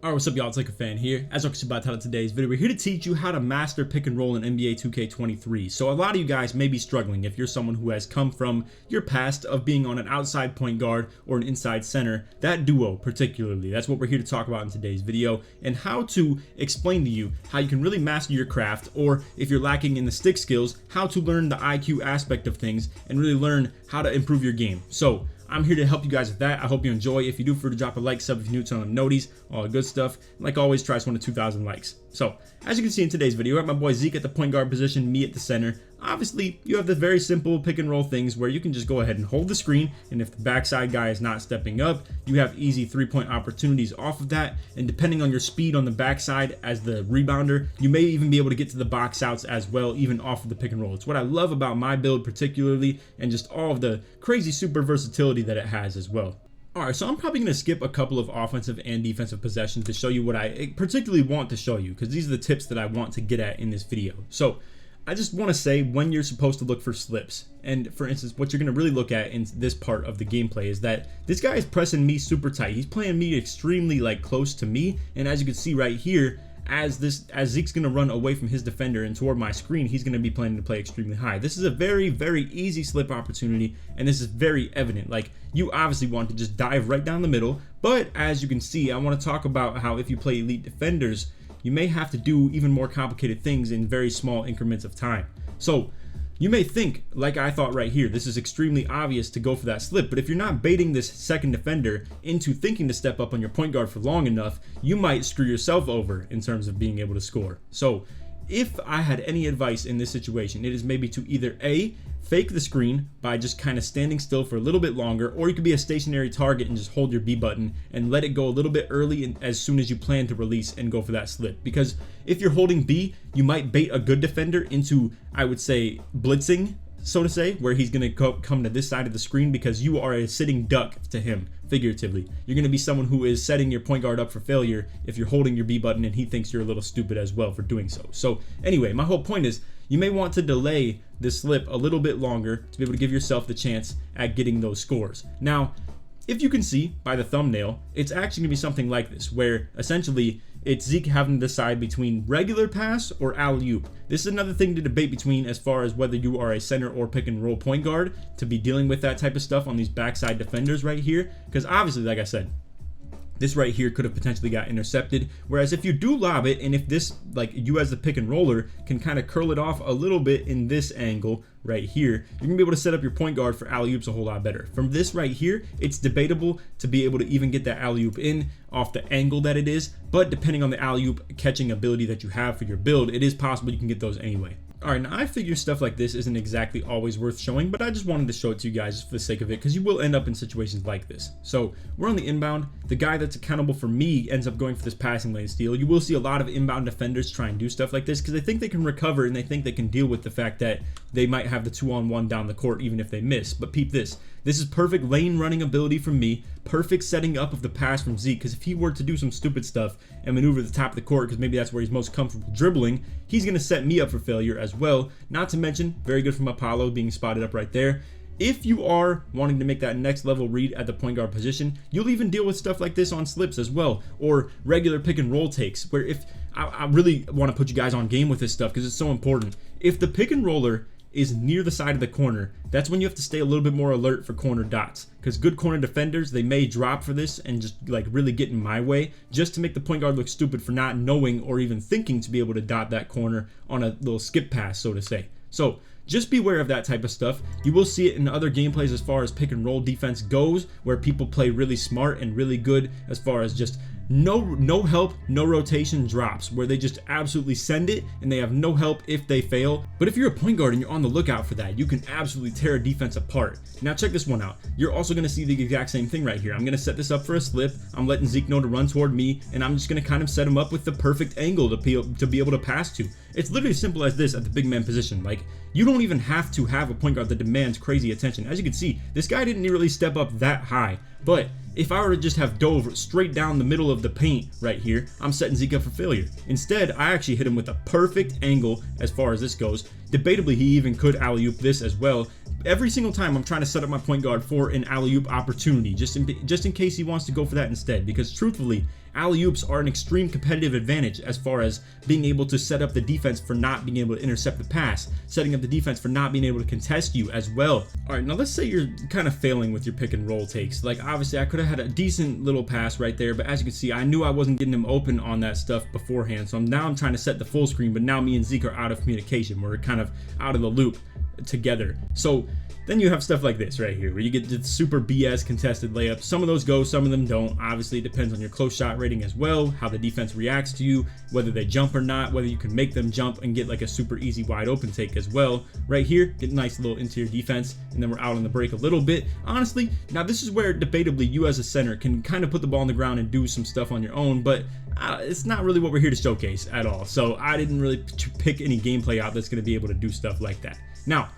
Alright, what's up y'all, it's LakerFan here. As you can see by the title of today's video, we're here to teach you how to master pick and roll in NBA 2K23. So a lot of you guys may be struggling if you're someone who has come from your past of being on an outside point guard or an inside center, that duo particularly. That's what we're here to talk about in today's video, and how to explain to you how you can really master your craft, or if you're lacking in the stick skills, how to learn the IQ aspect of things and really learn how to improve your game. So I'm here to help you guys with that. I hope you enjoy. If you do, feel free to drop a like, sub if you're new, turn on noties, all the good stuff. And like always, try us 1 to 2,000 likes. So, as you can see in today's video, I have my boy Zeke at the point guard position, me at the center. Obviously, you have the very simple pick and roll things where you can just go ahead and hold the screen, and if the backside guy is not stepping up, you have easy 3-point opportunities off of that. And depending on your speed on the backside as the rebounder, you may even be able to get to the box outs as well, even off of the pick and roll. It's what I love about my build particularly, and just all of the crazy super versatility that it has as well. Alright, so I'm probably going to skip a couple of offensive and defensive possessions to show you what I particularly want to show you, because these are the tips that I want to get at in this video. So I just want to say when you're supposed to look for slips. And for instance, what you're going to really look at in this part of the gameplay is that this guy is pressing me super tight. He's playing me extremely close to me, and as you can see right here, as Zeke's going to run away from his defender and toward my screen, he's going to be planning to play extremely high. This is a very, very easy slip opportunity, and this is very evident. Like, you obviously want to just dive right down the middle, but as you can see, I want to talk about how if you play elite defenders, you may have to do even more complicated things in very small increments of time. So you may think, like I thought right here, this is extremely obvious to go for that slip, but if you're not baiting this second defender into thinking to step up on your point guard for long enough, you might screw yourself over in terms of being able to score. So if I had any advice in this situation, it is maybe to either A, fake the screen by just kind of standing still for a little bit longer, or you could be a stationary target and just hold your B button and let it go a little bit early and as soon as you plan to release and go for that slip. Because if you're holding B, you might bait a good defender into, I would say, blitzing, so to say, where he's going to come to this side of the screen because you are a sitting duck to him, figuratively. You're going to be someone who is setting your point guard up for failure if you're holding your B button and he thinks you're a little stupid as well for doing so. So anyway, my whole point is you may want to delay this slip a little bit longer to be able to give yourself the chance at getting those scores. Now, if you can see by the thumbnail, it's actually going to be something like this, where essentially it's Zeke having to decide between regular pass or alley-oop. This is another thing to debate between as far as whether you are a center or pick and roll point guard to be dealing with that type of stuff on these backside defenders right here, because obviously, like I said, this right here could have potentially got intercepted. Whereas if you do lob it, and if this, like you as the pick and roller, can kind of curl it off a little bit in this angle right here, you're gonna be able to set up your point guard for alley-oops a whole lot better. From this right here, it's debatable to be able to even get that alley-oop in off the angle that it is, but depending on the alley-oop catching ability that you have for your build, it is possible you can get those anyway. Alright, now I figure stuff like this isn't exactly always worth showing, but I just wanted to show it to you guys just for the sake of it, because you will end up in situations like this. So, we're on the inbound. The guy that's accountable for me ends up going for this passing lane steal. You will see a lot of inbound defenders try and do stuff like this because they think they can recover and they think they can deal with the fact that they might have the 2-on-1 down the court even if they miss. But peep this. This is perfect lane running ability from me, perfect setting up of the pass from Zeke, because if he were to do some stupid stuff and maneuver the top of the court, because maybe that's where he's most comfortable dribbling, he's going to set me up for failure as well. Not to mention, very good from Apollo being spotted up right there. If you are wanting to make that next level read at the point guard position, you'll even deal with stuff like this on slips as well, or regular pick and roll takes, where if I really want to put you guys on game with this stuff because it's so important. If the pick and roller is near the side of the corner, that's when you have to stay a little bit more alert for corner dots, because good corner defenders, they may drop for this and just really get in my way just to make the point guard look stupid for not knowing or even thinking to be able to dot that corner on a little skip pass, so to say. So just beware of that type of stuff. You will see it in other gameplays as far as pick and roll defense goes, where people play really smart and really good as far as just no help, no rotation drops, where they just absolutely send it and they have no help if they fail. But if you're a point guard and you're on the lookout for that, you can absolutely tear a defense apart. Now check this one out. You're also going to see the exact same thing right here. I'm going to set this up for a slip. I'm letting Zeke know to run toward me, and I'm just going to kind of set him up with the perfect angle to be able to pass to. It's literally as simple as this at the big man position. Like, you don't even have to have a point guard that demands crazy attention. As you can see, this guy didn't really step up that high, but if I were to just have dove straight down the middle of the paint right here, I'm setting Zeke up for failure. Instead, I actually hit him with a perfect angle as far as this goes. Debatably, he even could alley-oop this as well. Every single time I'm trying to set up my point guard for an alley-oop opportunity, just in case he wants to go for that instead. Because truthfully, alley-oops are an extreme competitive advantage as far as being able to set up the defense for not being able to intercept the pass, setting up the defense for not being able to contest you as well. All right, now let's say you're kind of failing with your pick and roll takes. Like, obviously I could have had a decent little pass right there, but as you can see, I knew I wasn't getting him open on that stuff beforehand. So now I'm trying to set the full screen, but now me and Zeke are out of communication. We're kind of out of the loop together. So then you have stuff like this right here where you get the super BS contested layups. Some of those go, some of them don't. Obviously it depends on your close shot rating as well, how the defense reacts to you, whether they jump or not, whether you can make them jump and get like a super easy wide open take as well. Right here, get a nice little interior defense, and then we're out on the break a little bit. Honestly, now this is where debatably you as a center can kind of put the ball on the ground and do some stuff on your own, but it's not really what we're here to showcase at all. So I didn't really pick any gameplay out that's going to be able to do stuff like that. Now,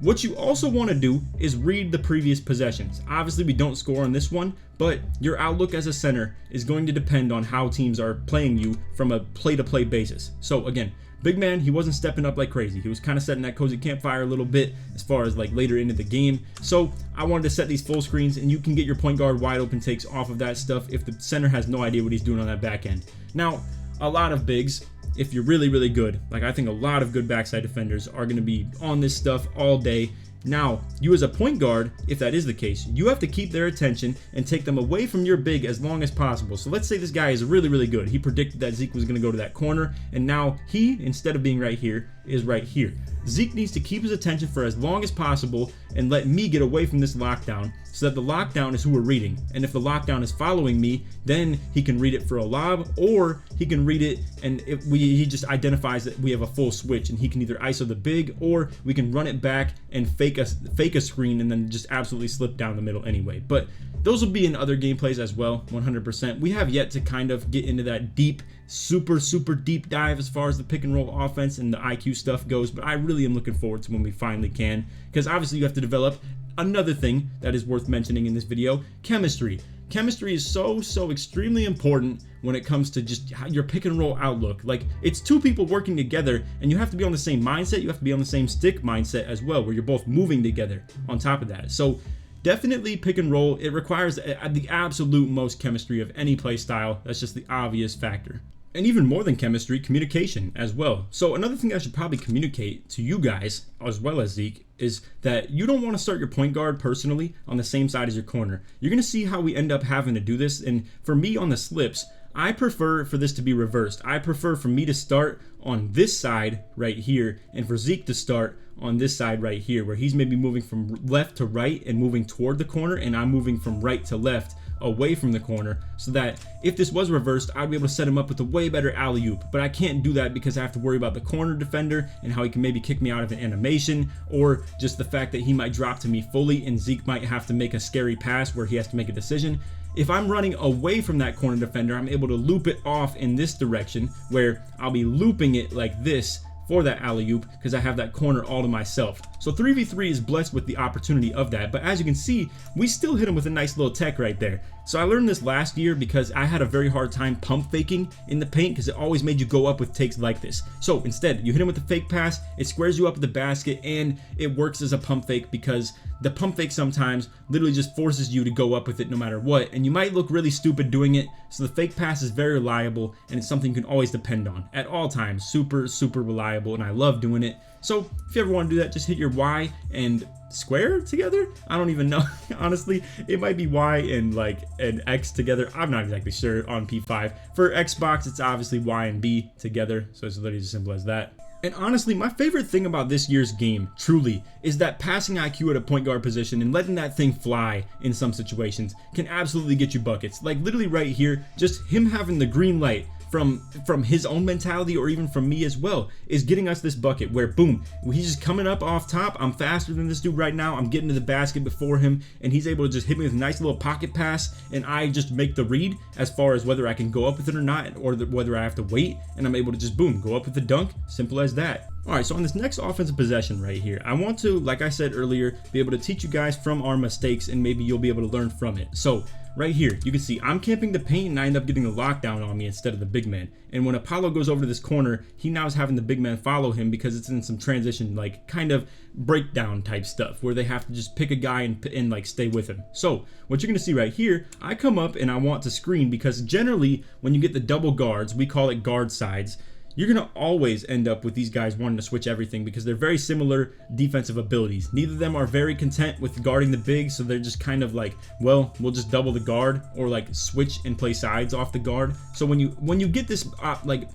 what you also want to do is read the previous possessions. Obviously, we don't score on this one, but your outlook as a center is going to depend on how teams are playing you from a play-to-play basis. So again, big man, he wasn't stepping up like crazy. He was kind of setting that cozy campfire a little bit as far as like later into the game. So I wanted to set these full screens, and you can get your point guard wide open takes off of that stuff if the center has no idea what he's doing on that back end. Now, a lot of bigs, if you're really, really good, like I think a lot of good backside defenders are going to be on this stuff all day. Now, you as a point guard, if that is the case, you have to keep their attention and take them away from your big as long as possible. So let's say this guy is really, really good. He predicted that Zeke was going to go to that corner, and now he, instead of being right here, is right here. Zeke needs to keep his attention for as long as possible and let me get away from this lockdown, so that the lockdown is who we're reading. And if the lockdown is following me, then he can read it for a lob, or he can read it and he just identifies that we have a full switch, and he can either ISO the big, or we can run it back and fake a screen and then just absolutely slip down the middle anyway. But those will be in other gameplays as well, 100%. We have yet to kind of get into that deep, super deep dive as far as the pick and roll offense and the IQ stuff goes, but I really am looking forward to when we finally can, because obviously you have to develop another thing that is worth mentioning in this video: chemistry. Chemistry is so extremely important when it comes to just your pick and roll outlook. Like, it's two people working together, and you have to be on the same mindset. You have to be on the same stick mindset as well, where you're both moving together on top of that. So definitely pick and roll, it requires the absolute most chemistry of any play style. That's just the obvious factor. And even more than chemistry, communication as well. So another thing I should probably communicate to you guys, as well as Zeke, is that you don't want to start your point guard personally on the same side as your corner. You're going to see how we end up having to do this. And for me on the slips, I prefer for this to be reversed. I prefer for me to start on this side right here, and for Zeke to start on this side right here, where he's maybe moving from left to right and moving toward the corner, and I'm moving from right to left away from the corner, so that if this was reversed, I'd be able to set him up with a way better alley-oop. But I can't do that because I have to worry about the corner defender and how he can maybe kick me out of an animation, or just the fact that he might drop to me fully and Zeke might have to make a scary pass where he has to make a decision. If I'm running away from that corner defender, I'm able to loop it off in this direction, where I'll be looping it like this for that alley-oop, because I have that corner all to myself. So 3v3 is blessed with the opportunity of that, but as you can see, we still hit him with a nice little tech right there. So I learned this last year because I had a very hard time pump faking in the paint, because it always made you go up with takes like this. So instead, you hit him with the fake pass, it squares you up at the basket, and it works as a pump fake, because the pump fake sometimes literally just forces you to go up with it no matter what, and you might look really stupid doing it. So the fake pass is very reliable, and it's something you can always depend on at all times. Super reliable, and I love doing it. So if you ever want to do that, just hit your Y and square together. I don't even know. Honestly, it might be Y and like an X together. I'm not exactly sure on P5. For Xbox, it's obviously Y and B together. So it's literally as simple as that. And honestly, my favorite thing about this year's game, truly, is that passing IQ at a point guard position and letting that thing fly in some situations can absolutely get you buckets. Like literally right here, just him having the green light from his own mentality, or even from me as well, is getting us this bucket where boom, he's just coming up off top. I'm faster than this dude right now. I'm getting to the basket before him, and he's able to just hit me with a nice little pocket pass, and I just make the read as far as whether I can go up with it or not, or whether I have to wait, and I'm able to just boom, go up with the dunk. Simple as that. Alright, so on this next offensive possession right here, I want to, like I said earlier, be able to teach you guys from our mistakes, and maybe you'll be able to learn from it. So right here, you can see I'm camping the paint and I end up getting the lockdown on me instead of the big man. And when Apollo goes over to this corner, he now is having the big man follow him because it's in some transition, like kind of breakdown type stuff where they have to just pick a guy and like stay with him. So what you're gonna see right here, I come up and I want to screen because generally when you get the double guards, we call it guard sides, you're going to always end up with these guys wanting to switch everything because they're very similar defensive abilities. Neither of them are very content with guarding the big, so they're just kind of like, well, we'll just double the guard or like switch and play sides off the guard. So when you get this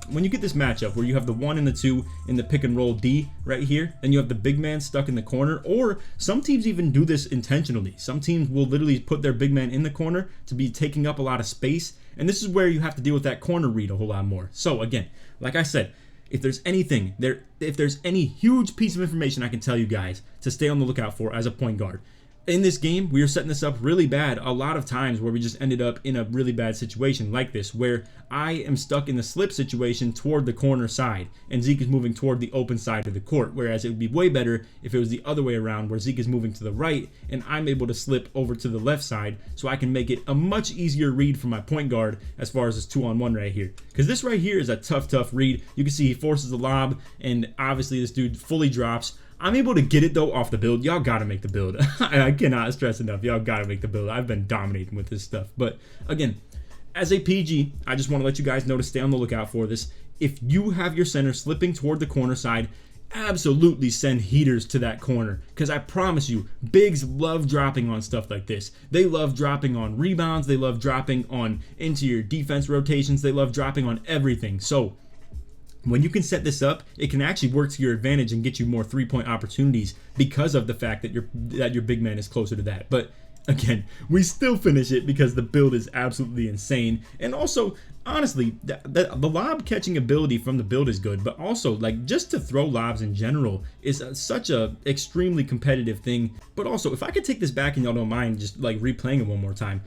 when you get this matchup where you have the 1 and the 2 in the pick and roll D right here, and you have the big man stuck in the corner, or some teams even do this intentionally. Some teams will literally put their big man in the corner to be taking up a lot of space. And this is where you have to deal with that corner read a whole lot more. So again, like I said, if there's any huge piece of information I can tell you guys to stay on the lookout for as a point guard, in this game, we are setting this up really bad a lot of times where we just ended up in a really bad situation like this, where I am stuck in the slip situation toward the corner side and Zeke is moving toward the open side of the court, whereas it would be way better if it was the other way around where Zeke is moving to the right and I'm able to slip over to the left side so I can make it a much easier read for my point guard as far as this 2-on-1 right here. Because this right here is a tough read. You can see he forces the lob and obviously this dude fully drops. I'm able to get it though off the build. Y'all gotta make the build. I cannot stress enough. Y'all gotta make the build. I've been dominating with this stuff. But again, as a PG, I just want to let you guys know to stay on the lookout for this. If you have your center slipping toward the corner side, absolutely send heaters to that corner, because I promise you, bigs love dropping on stuff like this. They love dropping on rebounds. They love dropping on interior defense rotations. They love dropping on everything. So when you can set this up, it can actually work to your advantage and get you more three-point opportunities because of the fact that your big man is closer to that. But again, we still finish it because the build is absolutely insane. And also, honestly, the lob catching ability from the build is good, but also like just to throw lobs in general is such a extremely competitive thing. But also, if I could take this back and y'all don't mind just like replaying it one more time,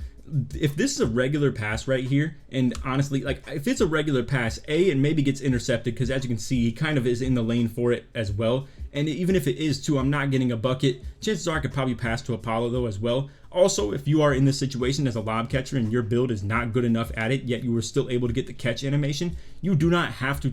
if this is a regular pass right here, and honestly, like if it's a regular pass, it maybe gets intercepted because as you can see, he kind of is in the lane for it as well. And even if it is too, I'm not getting a bucket. Chances are I could probably pass to Apollo though as well. Also, if you are in this situation as a lob catcher and your build is not good enough at it, yet you were still able to get the catch animation, you do not have to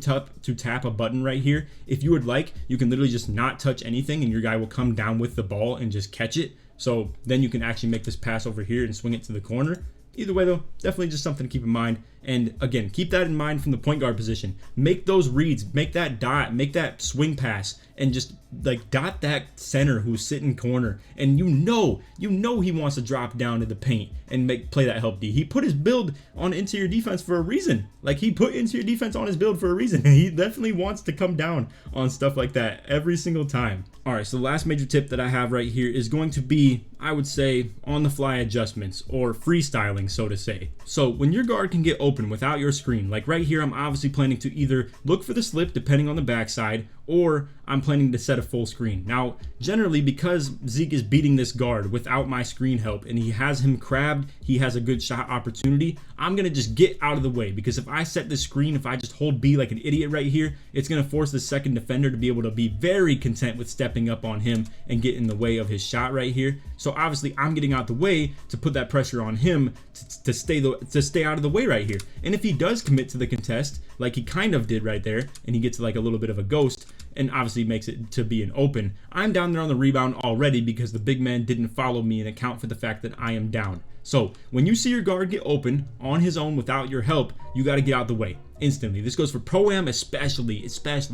tap a button right here. If you would like, you can literally just not touch anything and your guy will come down with the ball and just catch it. So then you can actually make this pass over here and swing it to the corner. Either way though, definitely just something to keep in mind. And again, keep that in mind from the point guard position. Make those reads, make that dot, make that swing pass, and just like dot that center who's sitting corner. And you know he wants to drop down to the paint and play that help D. He put his build on interior defense for a reason. Like he put interior defense on his build for a reason. He definitely wants to come down on stuff like that every single time. All right, so the last major tip that I have right here is going to be, I would say, on the fly adjustments or freestyling, so to say. So when your guard can get open without your screen, like right here, I'm obviously planning to either look for the slip depending on the backside, or I'm planning to set a full screen. Now, generally, because Zeke is beating this guard without my screen help and he has him crabbed, he has a good shot opportunity, I'm going to just get out of the way, because if I set this screen, if I just hold B like an idiot right here, it's going to force the second defender to be able to be very content with stepping up on him and get in the way of his shot right here. So obviously, I'm getting out the way to put that pressure on him to stay out of the way right here. And if he does commit to the contest, like he kind of did right there, and he gets like a little bit of a ghost, and obviously makes it to be an open, I'm down there on the rebound already because the big man didn't follow me and account for the fact that I am down. So when you see your guard get open on his own without your help, you got to get out the way instantly. This goes for Pro-Am especially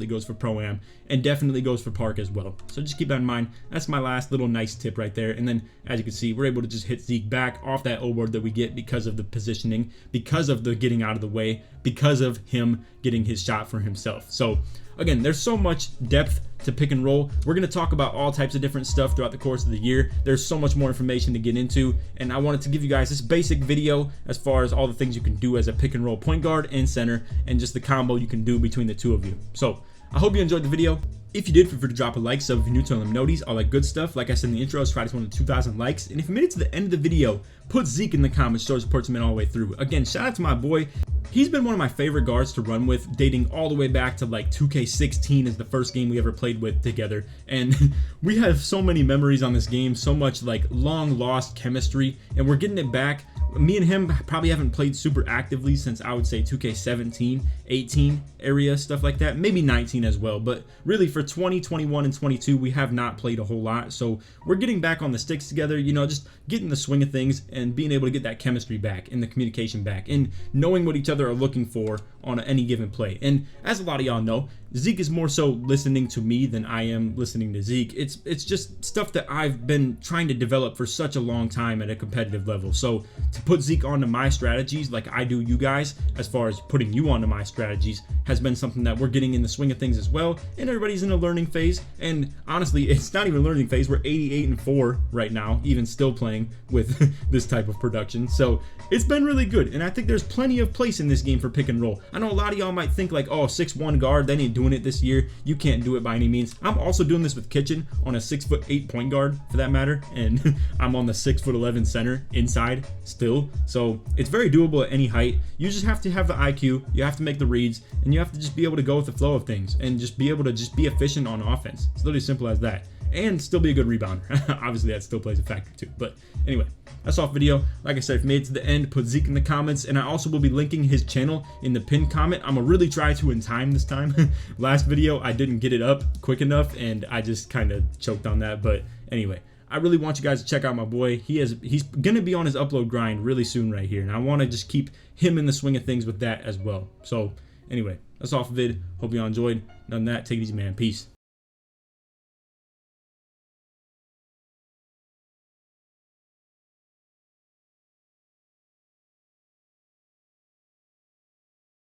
goes for Pro-Am, and definitely goes for Park as well. So just keep that in mind. That's my last little nice tip right there. And then as you can see, we're able to just hit Zeke back off that O-board that we get because of the positioning, because of the getting out of the way, because of him getting his shot for himself. So again, there's so much depth to pick and roll. We're going to talk about all types of different stuff throughout the course of the year. There's so much more information to get into, and I wanted to give you guys this basic video as far as all the things you can do as a pick and roll point guard and center, and just the combo you can do between the two of you. So I hope you enjoyed the video. If you did, feel free to drop a like, sub if you're new to them noties, all that good stuff. Like I said in the intro, I was trying to hit 2,000 likes. And if you made it to the end of the video, put Zeke in the comments, show support him all the way through. Again, shout out to my boy. He's been one of my favorite guards to run with, dating all the way back to like 2K16 is the first game we ever played with together. And we have so many memories on this game, so much like long lost chemistry, and we're getting it back Me and him probably haven't played super actively since I would say 2K17, 18 area, stuff like that, maybe 19 as well. But really for 20, 21, and 22, we have not played a whole lot. So we're getting back on the sticks together, you know, just getting the swing of things and being able to get that chemistry back and the communication back and knowing what each other are looking for on any given play. And as a lot of y'all know, Zeke is more so listening to me than I am listening to Zeke. It's just stuff that I've been trying to develop for such a long time at a competitive level. So to put Zeke onto my strategies like I do you guys, as far as putting you onto my strategies, has been something that we're getting in the swing of things as well. And everybody's in a learning phase. And honestly, it's not even a learning phase. We're 88-4 right now, even still playing with this type of production. So it's been really good. And I think there's plenty of place in this game for pick and roll. I know a lot of y'all might think like, oh, 6'1" guard, they ain't doing it this year. You can't do it by any means. I'm also doing this with Kitchen on a 6'8" point guard for that matter. And I'm on the 6'11" center inside still. So it's very doable at any height. You just have to have the IQ, you have to make the reads, and you have to just be able to go with the flow of things and just be able to just be efficient on offense. It's literally simple as that. And still be a good rebounder. Obviously that still plays a factor too. But anyway, that's off video. Like I said, if you made it to the end, put Zeke in the comments, and I also will be linking his channel in the pinned comment. I'm gonna really try to in time this time. Last video I didn't get it up quick enough and I just kind of choked on that. But anyway, I really want you guys to check out my boy. He's gonna be on his upload grind really soon right here, and I want to just keep him in the swing of things with that as well. So anyway, that's off vid. Hope y'all enjoyed. Other than that, take it easy, man. Peace.